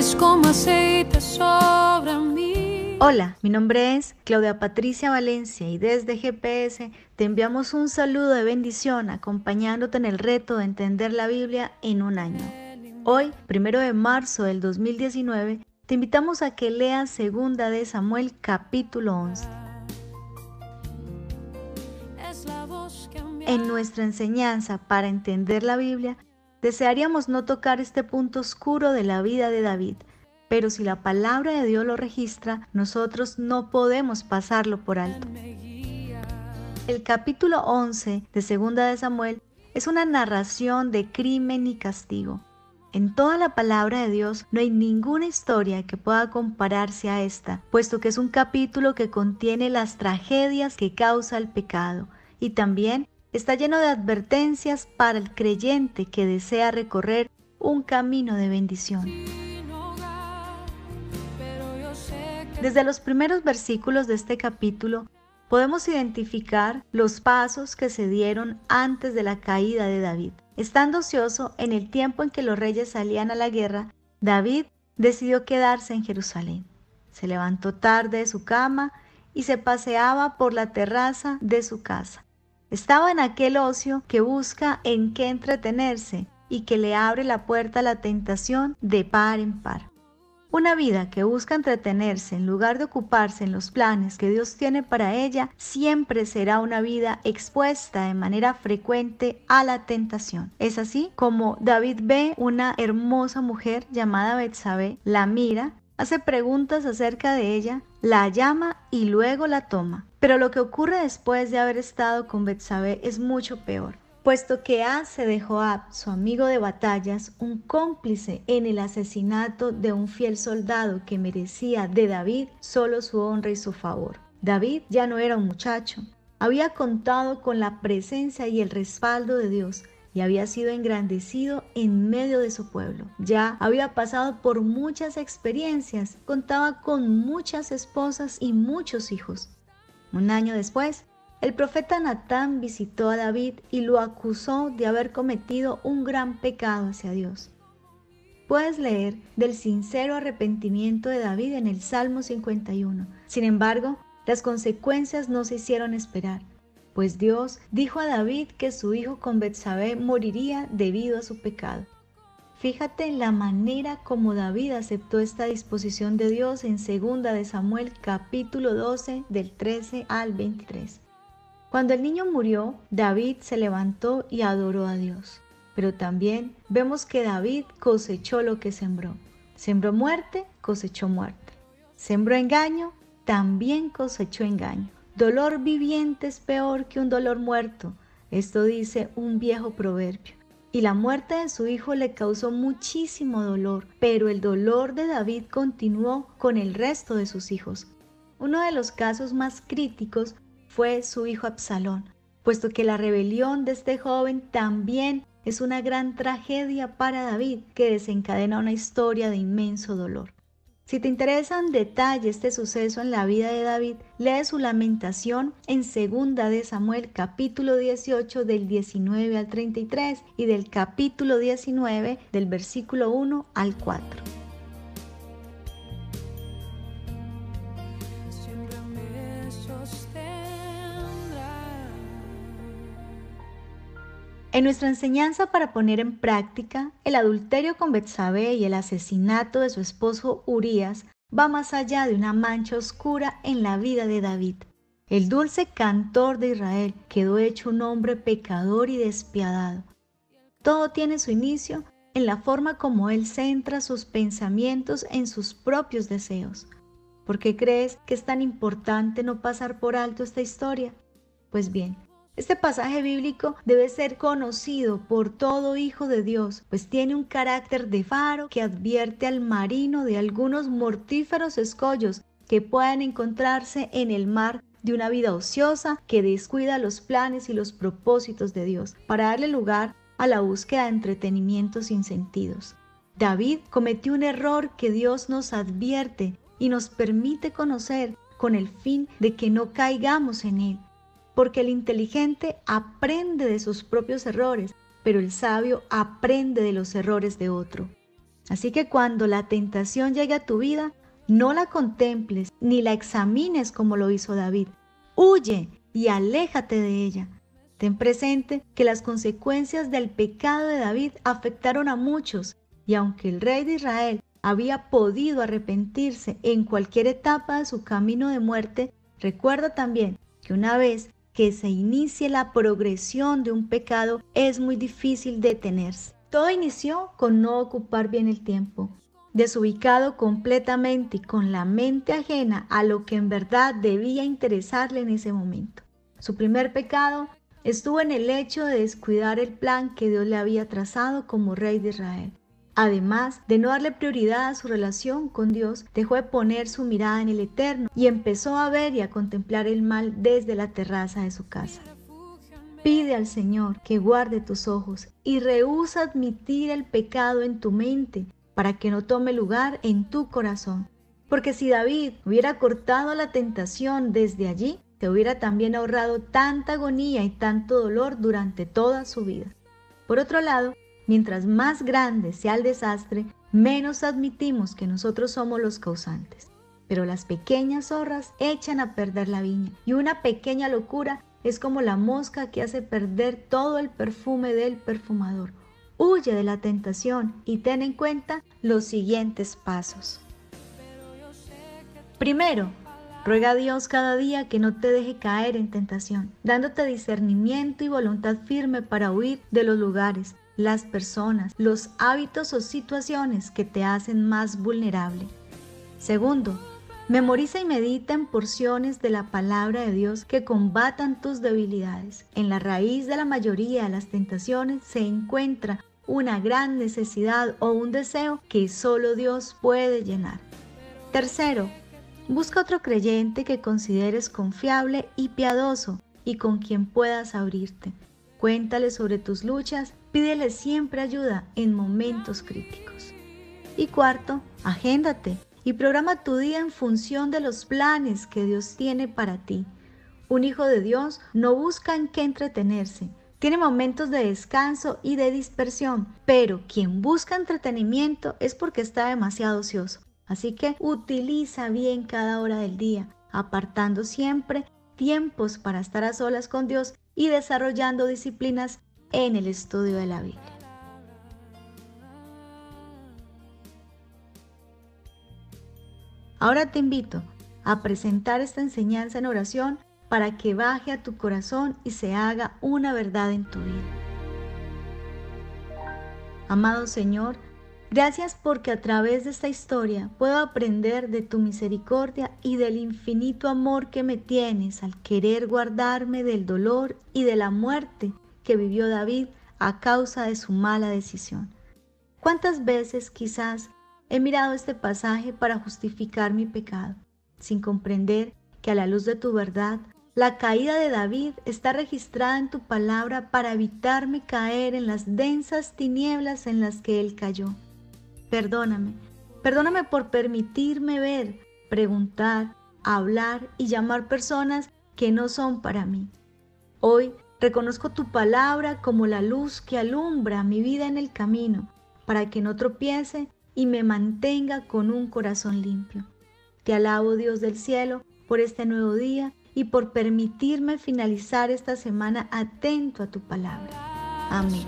es como aceite sobre mí. Hola, mi nombre es Claudia Patricia Valencia y desde GPS te enviamos un saludo de bendición acompañándote en el reto de entender la Biblia en un año. Hoy, 1 de marzo del 2019, te invitamos a que leas 2 de Samuel capítulo 11. En nuestra enseñanza para entender la Biblia, desearíamos no tocar este punto oscuro de la vida de David, pero si la palabra de Dios lo registra, nosotros no podemos pasarlo por alto. El capítulo 11 de 2 de Samuel es una narración de crimen y castigo. En toda la palabra de Dios no hay ninguna historia que pueda compararse a esta, puesto que es un capítulo que contiene las tragedias que causa el pecado y también está lleno de advertencias para el creyente que desea recorrer un camino de bendición. Desde los primeros versículos de este capítulo podemos identificar los pasos que se dieron antes de la caída de David. Estando ocioso en el tiempo en que los reyes salían a la guerra, David decidió quedarse en Jerusalén. Se levantó tarde de su cama y se paseaba por la terraza de su casa. Estaba en aquel ocio que busca en qué entretenerse y que le abre la puerta a la tentación de par en par. Una vida que busca entretenerse en lugar de ocuparse en los planes que Dios tiene para ella, siempre será una vida expuesta de manera frecuente a la tentación. Es así como David ve una hermosa mujer llamada Betsabé, la mira, hace preguntas acerca de ella, la llama y luego la toma. Pero lo que ocurre después de haber estado con Betsabé es mucho peor, puesto que hace de Joab, su amigo de batallas, un cómplice en el asesinato de un fiel soldado que merecía de David solo su honra y su favor. David ya no era un muchacho, había contado con la presencia y el respaldo de Dios y había sido engrandecido en medio de su pueblo. Ya había pasado por muchas experiencias, contaba con muchas esposas y muchos hijos. Un año después, el profeta Natán visitó a David y lo acusó de haber cometido un gran pecado hacia Dios. Puedes leer del sincero arrepentimiento de David en el Salmo 51. Sin embargo, las consecuencias no se hicieron esperar, pues Dios dijo a David que su hijo con Betsabé moriría debido a su pecado. Fíjate en la manera como David aceptó esta disposición de Dios en 2 de Samuel capítulo 12 del 13 al 23. Cuando el niño murió, David se levantó y adoró a Dios. Pero también vemos que David cosechó lo que sembró. Sembró muerte, cosechó muerte. Sembró engaño, también cosechó engaño. Dolor viviente es peor que un dolor muerto. Esto dice un viejo proverbio. Y la muerte de su hijo le causó muchísimo dolor, pero el dolor de David continuó con el resto de sus hijos. Uno de los casos más críticos fue su hijo Absalón, puesto que la rebelión de este joven también es una gran tragedia para David que desencadena una historia de inmenso dolor. Si te interesa en detalle este suceso en la vida de David, lee su lamentación en 2 de Samuel capítulo 18 del 19 al 33 y del capítulo 19 del versículo 1 al 4. En nuestra enseñanza para poner en práctica, el adulterio con Betsabé y el asesinato de su esposo Urías va más allá de una mancha oscura en la vida de David. El dulce cantor de Israel quedó hecho un hombre pecador y despiadado. Todo tiene su inicio en la forma como él centra sus pensamientos en sus propios deseos. ¿Por qué crees que es tan importante no pasar por alto esta historia? Pues bien, este pasaje bíblico debe ser conocido por todo hijo de Dios, pues tiene un carácter de faro que advierte al marino de algunos mortíferos escollos que pueden encontrarse en el mar de una vida ociosa que descuida los planes y los propósitos de Dios para darle lugar a la búsqueda de entretenimientos sin sentidos. David cometió un error que Dios nos advierte y nos permite conocer con el fin de que no caigamos en él. Porque el inteligente aprende de sus propios errores, pero el sabio aprende de los errores de otro. Así que cuando la tentación llegue a tu vida, no la contemples ni la examines como lo hizo David. Huye y aléjate de ella. Ten presente que las consecuencias del pecado de David afectaron a muchos, y aunque el rey de Israel había podido arrepentirse en cualquier etapa de su camino de muerte, recuerda también que una vez que se inicie la progresión de un pecado, es muy difícil detenerse. Todo inició con no ocupar bien el tiempo, desubicado completamente y con la mente ajena a lo que en verdad debía interesarle en ese momento. Su primer pecado estuvo en el hecho de descuidar el plan que Dios le había trazado como rey de Israel. Además de no darle prioridad a su relación con Dios, dejó de poner su mirada en el Eterno y empezó a ver y a contemplar el mal desde la terraza de su casa. Pide al Señor que guarde tus ojos y rehúsa admitir el pecado en tu mente para que no tome lugar en tu corazón. Porque si David hubiera cortado la tentación desde allí, te hubiera también ahorrado tanta agonía y tanto dolor durante toda su vida. Por otro lado, mientras más grande sea el desastre, menos admitimos que nosotros somos los causantes. Pero las pequeñas zorras echan a perder la viña, y una pequeña locura es como la mosca que hace perder todo el perfume del perfumador. Huye de la tentación y ten en cuenta los siguientes pasos. Primero, ruega a Dios cada día que no te deje caer en tentación, dándote discernimiento y voluntad firme para huir de los lugares, las personas, los hábitos o situaciones que te hacen más vulnerable. Segundo, memoriza y medita en porciones de la palabra de Dios que combatan tus debilidades. En la raíz de la mayoría de las tentaciones se encuentra una gran necesidad o un deseo que solo Dios puede llenar. Tercero, busca otro creyente que consideres confiable y piadoso y con quien puedas abrirte. Cuéntale sobre tus luchas, pídele siempre ayuda en momentos críticos. Y cuarto, agéndate y programa tu día en función de los planes que Dios tiene para ti. Un hijo de Dios no busca en qué entretenerse, tiene momentos de descanso y de dispersión, pero quien busca entretenimiento es porque está demasiado ocioso. Así que utiliza bien cada hora del día, apartando siempre tiempos para estar a solas con Dios y desarrollando disciplinas en el estudio de la Biblia. Ahora te invito a presentar esta enseñanza en oración para que baje a tu corazón y se haga una verdad en tu vida. Amado Señor, gracias porque a través de esta historia puedo aprender de tu misericordia y del infinito amor que me tienes al querer guardarme del dolor y de la muerte que vivió David a causa de su mala decisión. ¿Cuántas veces quizás he mirado este pasaje para justificar mi pecado, sin comprender que a la luz de tu verdad, la caída de David está registrada en tu palabra para evitarme caer en las densas tinieblas en las que él cayó? Perdóname por permitirme ver, preguntar, hablar y llamar personas que no son para mí. Hoy reconozco tu palabra como la luz que alumbra mi vida en el camino, para que no tropiece y me mantenga con un corazón limpio. Te alabo, Dios del cielo, por este nuevo día y por permitirme finalizar esta semana atento a tu palabra. Amén.